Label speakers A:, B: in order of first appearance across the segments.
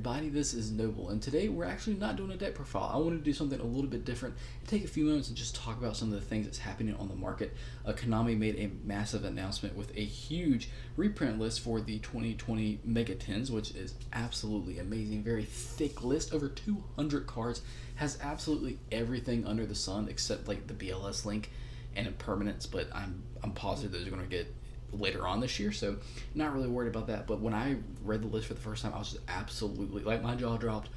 A: everybody, this is Noble, and today we're actually not doing a deck profile. I wanted to do something a little bit different, take a few moments and just talk about some of the things that's happening on the market. Konami made a massive announcement with a huge reprint list for the 2020 Megatins, which is absolutely amazing. Very thick list, over 200 cards, has absolutely everything under the sun except like the BLS link and impermanence, but I'm positive those are going to get later on this year, so not really worried about that. But when I read the list for the first time, I was just absolutely, like, my jaw dropped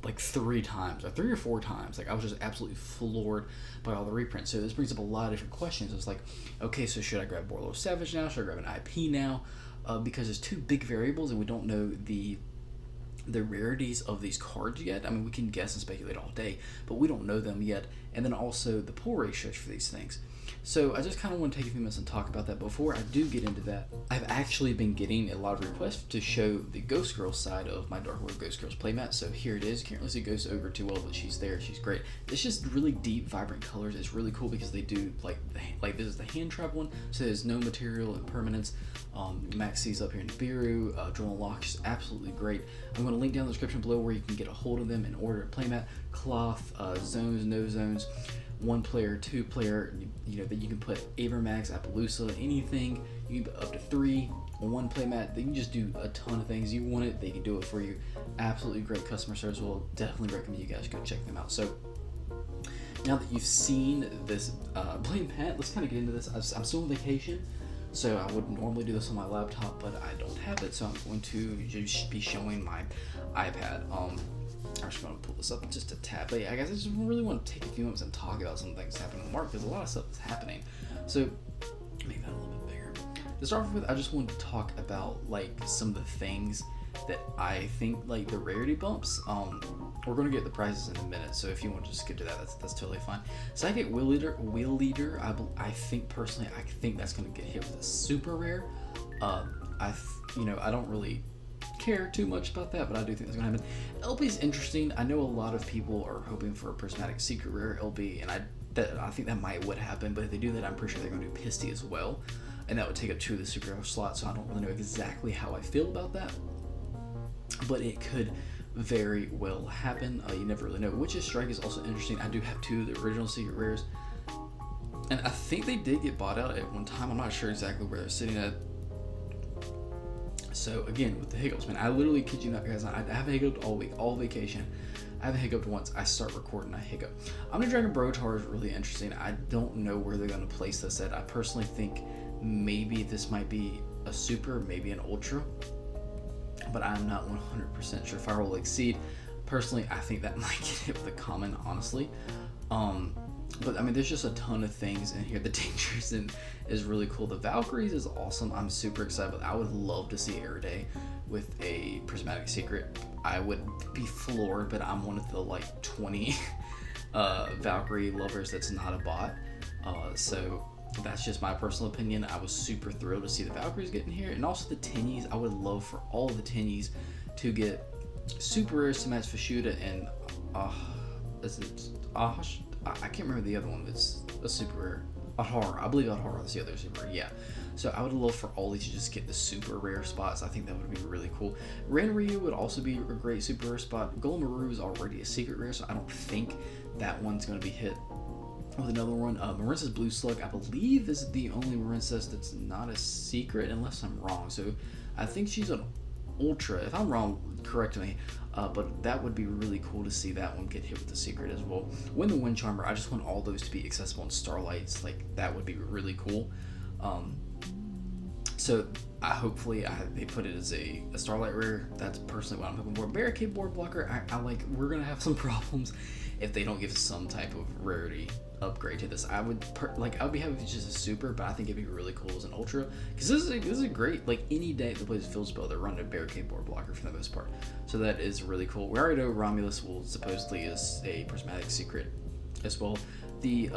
A: like 3 times, or 3 or 4 times. Like, I was just absolutely floored by all the reprints. So this brings up a lot of different questions. It's like, okay, so should I grab Borlo Savage now? Should I grab an IP now? Because there's 2 big variables and we don't know the rarities of these cards yet. I mean, we can guess and speculate all day, but we don't know them yet. And then also the pull ratios for these things. So I just kind of want to take a few minutes and talk about that. Before I do get into that, I've actually been getting a lot of requests to show the Ghost Girl side of my Dark World Ghost Girls playmat. So here it is. Can't really see Ghost over too well, but she's there. She's great. It's just really deep, vibrant colors. It's really cool because they do like this is the hand trap one, so there's no material impermanence. Maxi's up here in Nibiru, Drill and Lock is absolutely great. I'm going to link down in the description below where you can get a hold of them and order a playmat, cloth, zones, no zones, 1 player, 2 player, you know, that you can put Avermax, Appaloosa, anything. You can put up to 3 on 1 playmat. They can just do a ton of things. You want it, they can do it for you. Absolutely great customer service. Will definitely recommend you guys go check them out. So now that you've seen this playmat, let's kind of get into this. I'm still on vacation, so I would normally do this on my laptop, but I don't have it, so I'm going to just be showing my iPad. I'm just going to pull this up just a tad. But yeah, I guess I just really want to take a few moments and talk about some things happening in the market, because a lot of stuff is happening. So make that a little bit bigger. To start off with, I just wanted to talk about like some of the things that I think, like the rarity bumps. We're going to get the prices in a minute, so if you want to just skip to that, that's totally fine. Psychic Wheel Leader, I think personally, I think that's going to get hit with a super rare. I don't really care too much about that, but I do think that's going to happen. LB is interesting. I know a lot of people are hoping for a prismatic secret rare LB, and I think that might would happen, but if they do that, I'm pretty sure they're going to do Pisty as well, and that would take up 2 of the super rare slots, so I don't really know exactly how I feel about that, but it could very well happen. You never really know. Witch's Strike is also interesting. I do have 2 of the original secret rares, and I think they did get bought out at one time. I'm not sure exactly where they're sitting at. So again, with the hiccups, man, I literally kid you not, guys, I haven't hiccuped all week, all vacation. I haven't hiccuped once. I start recording, I hiccup. Omni Dragon Brotar is really interesting. I don't know where they're going to place this at. I personally think maybe this might be a super, maybe an ultra, but I'm not 100% sure. Fire will exceed. Personally, I think that might get hit with a common, honestly. But I mean, there's just a ton of things in here. The Dangerous is really cool. The Valkyries is awesome. I'm super excited. I would love to see Airday with a prismatic secret. I would be floored, but I'm one of the like 20 Valkyrie lovers that's not a bot. So that's just my personal opinion. I was super thrilled to see the Valkyries getting here, and also the Tennies. I would love for all of the Tennies to get super rares to match Fashuda and I can't remember the other one that's a super rare. Adhara. I believe Adhara is the other super rare. Yeah. So I would love for all these to just get the super rare spots. I think that would be really cool. Ren Ryu would also be a great super rare spot. Golem Maru is already a secret rare, so I don't think that one's going to be hit with another one. Marincess Blue Slug, I believe, is the only Marincess that's not a secret, unless I'm wrong. So I think she's an ultra. If I'm wrong, correct me. But that would be really cool to see that one get hit with the secret as well. When the Wind Charmer, I just want all those to be accessible in Starlights. Like, that would be really cool. So hopefully they put it as a Starlight rare. That's personally what I'm hoping for. Barricade Board Blocker, I like, we're gonna have some problems if they don't give us some type of rarity upgrade to this. I would be happy if it's just a super, but I think it'd be really cool as an ultra, because this is a great, like, any deck that plays Field Spell, they're running a Barricade Board Blocker for the most part, so that is really cool. We already know Romulus will supposedly is a prismatic secret as well. The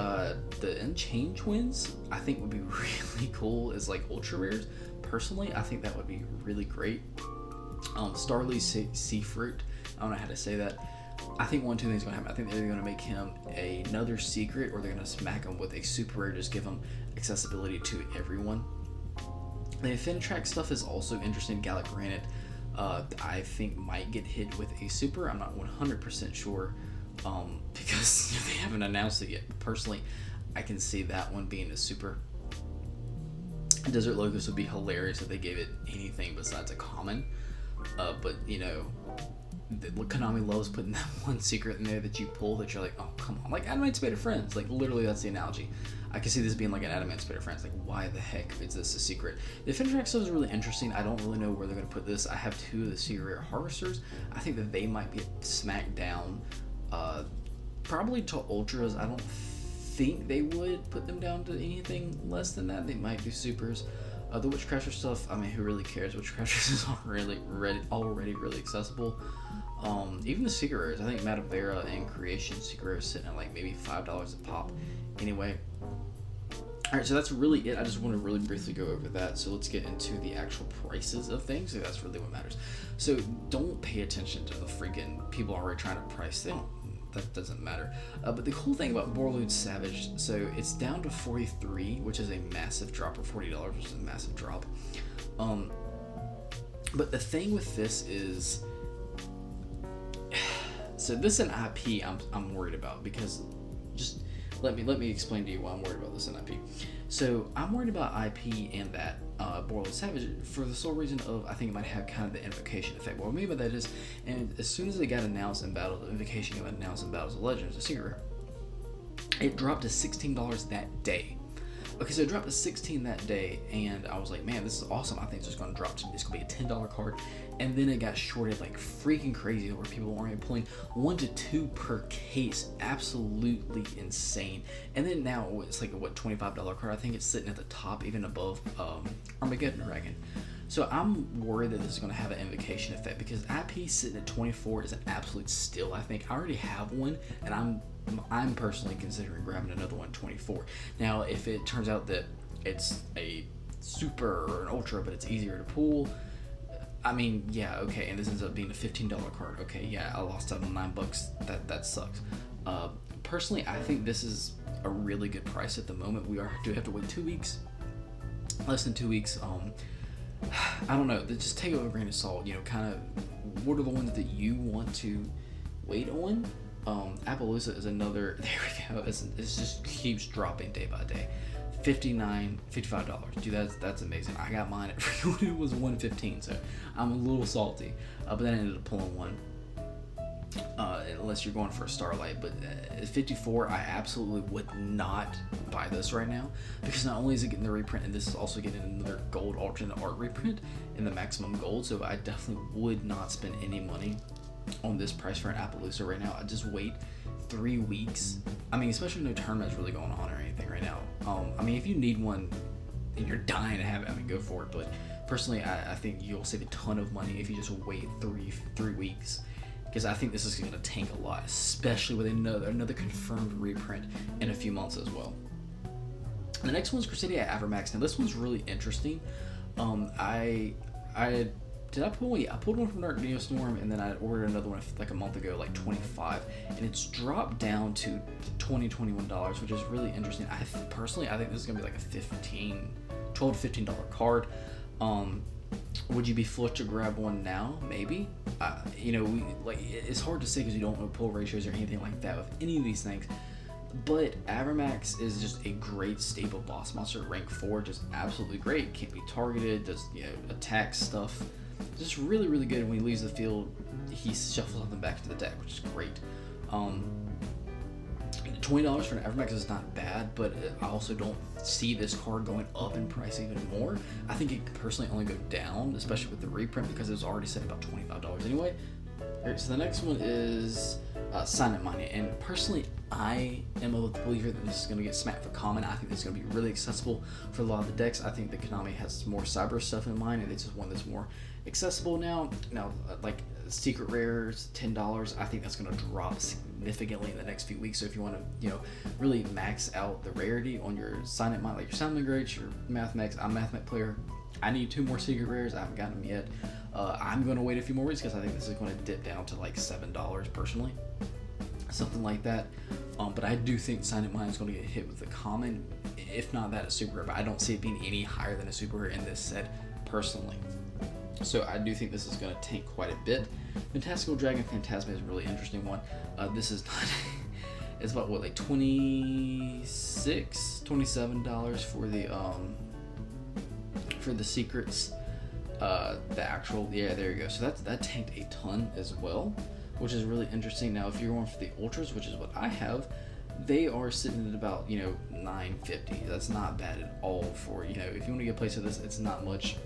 A: Enchained Twins I think would be really cool as like ultra rares. Personally, I think that would be really great. Starly Seafruit, I don't know how to say that. I think 1 2 things going to happen. I think they're going to make him another secret, or they're going to smack him with a super rare, just give him accessibility to everyone. The Infinitrack stuff is also interesting. Gallic Granite, I think might get hit with a super. I'm not 100% sure because they haven't announced it yet. Personally, I can see that one being a super. Desert Locust would be hilarious if they gave it anything besides a common. But you know, Konami loves putting that one secret in there that you pull that you're like, oh come on, like Adamantium Friends. Like literally, that's the analogy. I can see this being like an Adamantium Friends. Like, why the heck is this a secret? The Defender Track stuff is really interesting. I don't really know where they're going to put this. I have 2 of the Secret Rare Harvesters. I think that they might be smacked down, probably to Ultras. I don't think they would put them down to anything less than that. They might do supers. The Witchcrafter stuff, I mean, who really cares? Witchcrafters is already really accessible. Even the Secret Rares, I think Matavera and Creation Secret Rares sitting at like maybe $5 a pop. Anyway, alright, so that's really it. I just want to really briefly go over that. So let's get into the actual prices of things. So that's really what matters. So don't pay attention to the freaking people already trying to price them. That doesn't matter. But the cool thing about Borreload Savage, so it's down to 43, which is a massive drop, or $40, which is a massive drop. But the thing with this is, so this is an IP I'm worried about, because just let me explain to you why I'm worried about this in IP. So I'm worried about IP and that Borreload Savage for the sole reason of I think it might have kind of the invocation effect. What I mean by that is, and as soon as it got announced in Battle, the invocation got announced in Battles of Legends, a secret rare, it dropped to $16 that day. Okay, so it dropped to 16 that day, and I was like, man, this is awesome. I think it's just going to drop to, it's going to be a $10 card. And then it got shorted like freaking crazy, where people weren't pulling 1 to 2 per case. Absolutely insane. And then now it's like a $25 card. I think it's sitting at the top, even above Armageddon Dragon. So I'm worried that this is going to have an invocation effect, because IP sitting at 24 is an absolute steal. I think I already have one, and I'm personally considering grabbing another one 24. Now, if it turns out that it's a super or an ultra, but it's easier to pull, I mean, yeah, okay, and this ends up being a $15 card. Okay, yeah, I lost out on $9. That sucks. Personally, I think this is a really good price at the moment. We do have to wait 2 weeks, less than 2 weeks. I don't know. Just take it with a grain of salt. You know, kind of what are the ones that you want to wait on. Appaloosa is another. There we go. It just keeps dropping day by day. $55. Dude, that's amazing. I got mine at it was $115, so I'm a little salty. But then I ended up pulling one. Unless you're going for a Starlight, but at 54, I absolutely would not buy this right now, because not only is it getting the reprint, and this is also getting another gold alternate art reprint in the maximum gold, so I definitely would not spend any money on this price for an Appaloosa right now. I'd just wait 3 weeks. I mean, especially no tournaments really going on or anything right now. I mean, if you need one and you're dying to have it, I mean, go for it. But personally, I think you'll save a ton of money if you just wait three weeks, because I think this is going to tank a lot, especially with another confirmed reprint in a few months as well. The next one's Crusadia Avermax. Now this one's really interesting. I pull one? Yeah, I pulled one from Dark Neostorm, and then I ordered another one like a month ago, like 25, and it's dropped down to $21, which is really interesting. Personally, I think this is gonna be like a $12 to $15 card. Would you be foolish to grab one now? Maybe. You know, it's hard to say because you don't know pull ratios or anything like that with any of these things. But Avermax is just a great stable boss monster, rank 4, just absolutely great. Can't be targeted, does attack stuff. Just really, really good. When he leaves the field, he shuffles something back to the deck, which is great. $20 for an Avermax is not bad, but I also don't see this card going up in price even more. I think it could personally only go down, especially with the reprint, because it was already set about $25 anyway. Alright, so the next one is Silent Mine, and personally, I am a believer that this is going to get smacked for common. I think this is going to be really accessible for a lot of the decks. I think that Konami has more cyber stuff in mind, and they just want this more accessible now. Now, like Secret Rares, $10. I think that's going to drop significantly in the next few weeks. So if you want to, really max out the rarity on your Silent Mine, like your Sounding Greats, your Mathemax. I'm a Mathemax player. I need 2 more Secret Rares. I haven't gotten them yet. I'm going to wait a few more weeks because I think this is going to dip down to like $7 personally. Something like that. But I do think Silent Mine is going to get hit with the common, if not that, a super rare. But I don't see it being any higher than a super rare in this set, personally. So I do think this is going to tank quite a bit. Fantastical Dragon Phantasma is a really interesting one. This is not... It's about what, like $26, $27 for the secrets. The actual, yeah, there you go. So that tanked a ton as well, which is really interesting. Now, if you're going for the ultras, which is what I have, they are sitting at about, you know, $9.50. That's not bad at all for, you know, if you want to get a place of this, it's not much.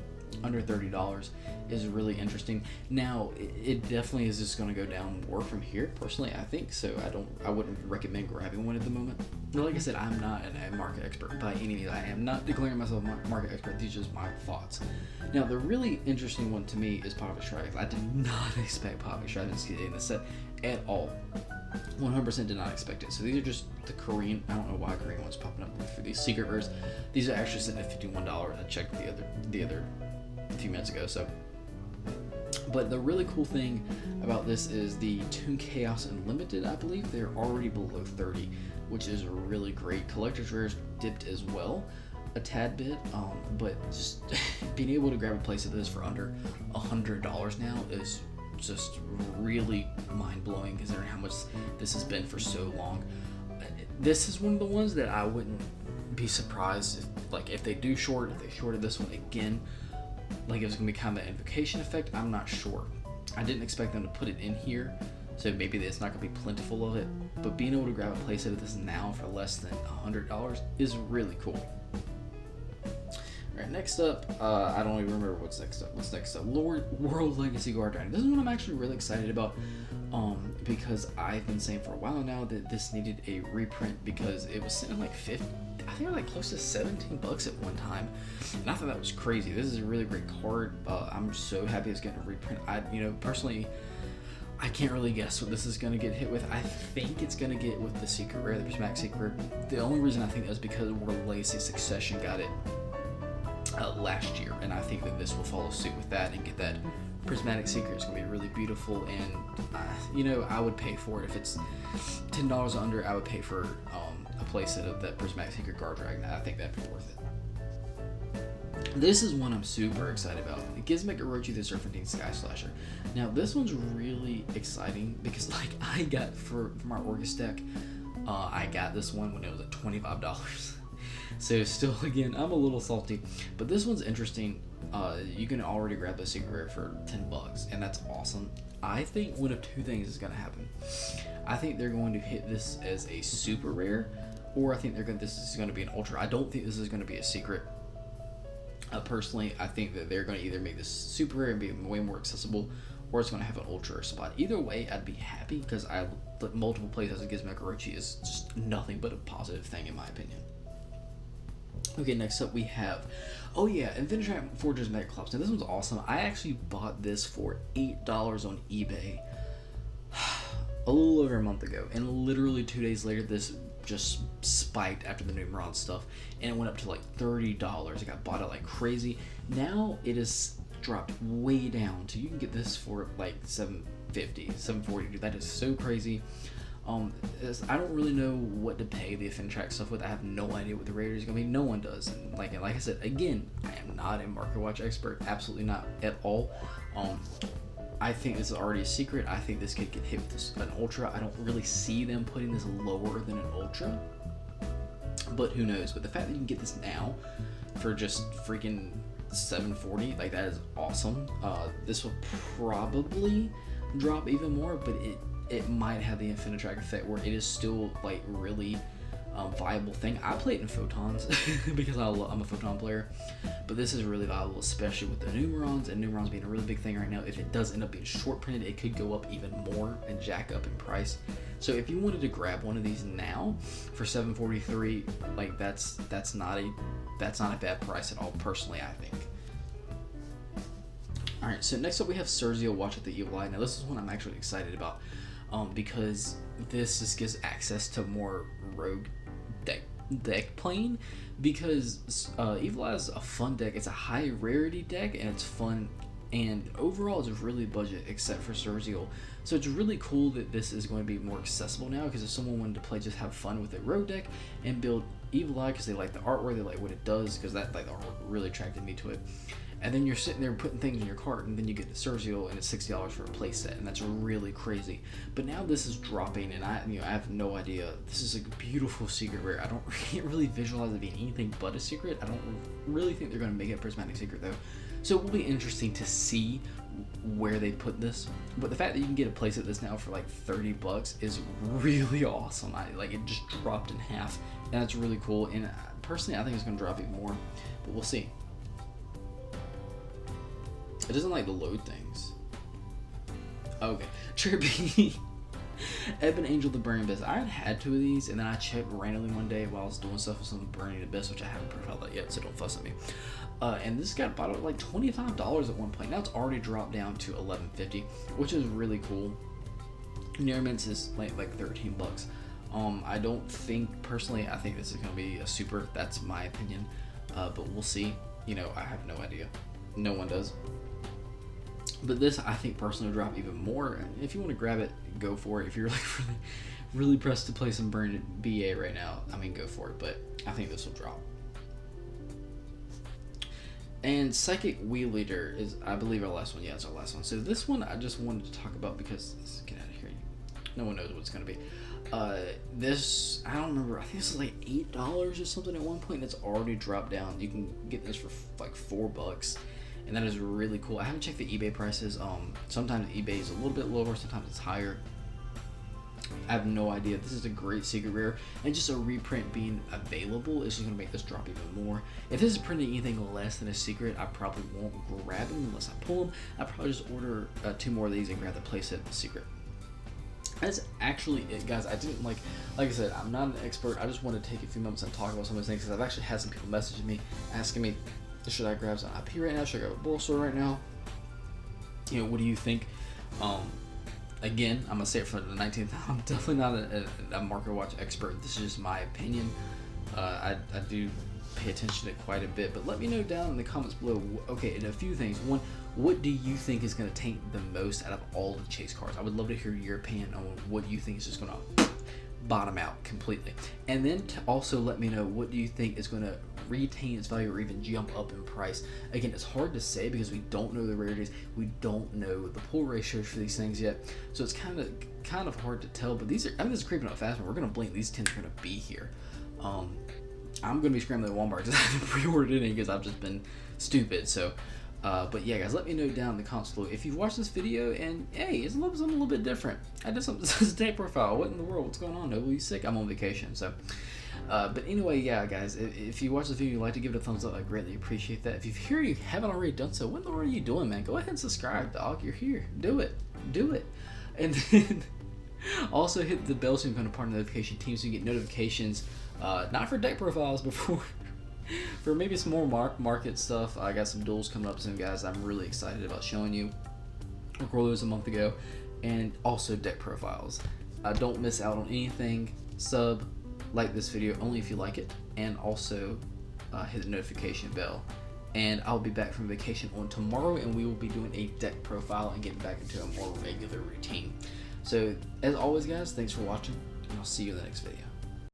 A: Under $30 is really interesting. Now, it definitely is just going to go down more from here. Personally, I think so. I wouldn't recommend grabbing one at the moment. But like I said, I'm not a market expert by any means. I am not declaring myself a market expert. These are just my thoughts. Now, the really interesting one to me is Poppy Strikes. I did not expect Poppy Strikes to get in the set at all. 100% did not expect it. So these are just the Korean. I don't know why Korean one's popping up for these secret rares. These are actually sitting at $51. I checked the other a few minutes ago. So, but the really cool thing about this is the Toon Chaos Unlimited. I believe they're already below 30, which is really great. Collector's rares dipped as well a tad bit, but just being able to grab a place of this for under $100 now is just really mind-blowing considering how much this has been for so long. This is one of the ones that I wouldn't be surprised if they do short, if they shorted this one again, like it's gonna be kind of an invocation effect. I'm not sure. I didn't expect them to put it in here, so maybe it's not gonna be plentiful of it, but being able to grab a playset of this now for less than $100 is really cool. Alright, next up, I don't even remember what's next up. World Legacy Guard Dragon. This is one I'm actually really excited about, because I've been saying for a while now that this needed a reprint because it was sitting like 50, I think it was like close to $17 at one time, and I thought that was crazy. This is a really great card. I'm so happy it's getting a reprint. Personally, I can't really guess what this is going to get hit with. I think it's going to get with the secret rare, the Prismatic Secret. The only reason I think that is because World Legacy Succession got it last year, and I think that this will follow suit with that and get that Prismatic Secret. It's going to be really beautiful, and I would pay for it. If it's $10 under, I would pay for a playset of that Prismatic Secret Guard Dragon. I think that'd be worth it. This is one I'm super excited about. It gives Megatin the Serpentine Sky Slasher. Now this one's really exciting because I got for my Orcus deck, I got this one when it was at $25. So still, again, I'm a little salty, but this one's interesting. You can already grab the secret rare for $10, and that's awesome. I think one of two things is going to happen. I think they're going to hit this as a super rare, or I think this is going to be an ultra. I don't think this is going to be a secret. Personally, I think that they're going to either make this super rare and be way more accessible, or it's going to have an ultra spot. Either way, I'd be happy because multiple places against Megatin is just nothing but a positive thing in my opinion. Okay, next up we have, Infinity Fortress Megaclops. Now this one's awesome. I actually bought this for $8 on eBay a little over a month ago, and literally 2 days later this just spiked after the Numeron stuff, and it went up to like $30. It got bought out like crazy. Now it has dropped way down to, you can get this for like $750, $740. That is so crazy. I don't really know what to pay the Affintrack stuff with. I have no idea what the rate is going to be. No one does. And like I said, again, I am not a market watch expert. Absolutely not at all. I think this is already a secret. I think this could get hit with an ultra. I don't really see them putting this lower than an ultra, but who knows. But the fact that you can get this now for just freaking $740, like, that is awesome. This will probably drop even more, but it might have the Infinitrack effect where it is still like really viable thing. I play it in Photons because I'm a Photon player, but this is really valuable, especially with the Numerons, and Numerons being a really big thing right now. If it does end up being short printed, it could go up even more and jack up in price. So if you wanted to grab one of these now for $743, like that's not a bad price at all, personally, I think. Alright, so next up we have Sergio, Watch at the Evil Eye. Now this is one I'm actually excited about, because this just gives access to more rogue deck playing, because Evil Eye is a fun deck. It's a high rarity deck and it's fun, and overall it's really budget except for Sergio. So it's really cool that this is going to be more accessible now, because if someone wanted to play, just have fun with a rogue deck and build Evil Eye because they like the artwork, they like what it does, because that like the artwork really attracted me to it. And then you're sitting there putting things in your cart, and then you get the Sergio, and it's $60 for a playset, and that's really crazy. But now this is dropping, and I have no idea. This is a beautiful secret rare. Can't really visualize it being anything but a secret. I don't really think they're going to make it a prismatic secret though. So it will be interesting to see where they put this. But the fact that you can get a playset this now for like $30 is really awesome. It just dropped in half, and that's really cool. And personally, I think it's going to drop even more, but we'll see. It doesn't like to load things. Okay. Trippy. Ebon Angel the Burning Abyss. I had 2 of these, and then I checked randomly one day while I was doing stuff with some Burning Abyss, which I haven't profiled that yet, so don't fuss at me. And this got bought at like $25 at one point. Now it's already dropped down to $11.50, which is really cool. Near Mints is like $13. I don't think, personally, I think this is going to be a super. That's my opinion. But we'll see. I have no idea. No one does. But this, I think, personally, will drop even more. If you want to grab it, go for it. If you're like really pressed to play some Burn BA right now, go for it. But I think this will drop. And Psychic Wheel Leader is, I believe, our last one. Yeah, it's our last one. So this one I just wanted to talk about because, let's get out of here. No one knows what it's going to be. This, I don't remember. I think this is like $8 or something at one point. And it's already dropped down. You can get this for like $4. And that is really cool. I haven't checked the eBay prices. Sometimes eBay is a little bit lower, sometimes it's higher. I have no idea. This is a great secret rare, and just a reprint being available is just going to make this drop even more. If this is printing anything less than a secret, I probably won't grab them unless I pull them. I'll probably just order 2 more of these and grab the playset secret. That's actually it, guys. I didn't like I said, I'm not an expert. I just want to take a few moments and talk about some of these things, because I've actually had some people messaging me asking me, should I grab some IP right now? Should I grab a Bull Sword right now? What do you think? Again, I'm going to say it for the 19th time. I'm definitely not a market watch expert. This is just my opinion. I do pay attention to it quite a bit, but let me know down in the comments below. Okay, and a few things. One, what do you think is going to tank the most out of all the chase cards? I would love to hear your opinion on what you think is just going to bottom out completely. And then to also let me know, what do you think is going to retain its value or even jump up in price? Again, it's hard to say because we don't know the rarities, we don't know the pull ratios for these things yet, so it's kind of hard to tell. But these are, this is creeping up fast, but we're going to blink. These 10s are going to be here. I'm going to be scrambling at Walmart because I haven't pre-ordered any because I've just been stupid. So but yeah, guys, let me know down in the comments below if you've watched this video and hey, it's something a little bit different. I did something. This is a day profile. What in the world? What's going on? Nobody's sick. I'm on vacation. So but anyway, yeah, guys, if you watch this video, you'd like to give it a thumbs up, I greatly appreciate that. If you're here, you haven't already done so, what in the world are you doing, man? Go ahead and subscribe, dog. You're here. Do it. And then also hit the bell so you can become a part of the notification team so you get notifications, not for deck profiles, but for maybe some more market stuff. I got some duels coming up soon, guys. I'm really excited about showing you. I recorded those a month ago, and also deck profiles. Don't miss out on anything. Like this video only if you like it, and also hit the notification bell. And I'll be back from vacation on tomorrow, and we will be doing a deck profile and getting back into a more regular routine. So as always, guys, thanks for watching, and I'll see you in the next video.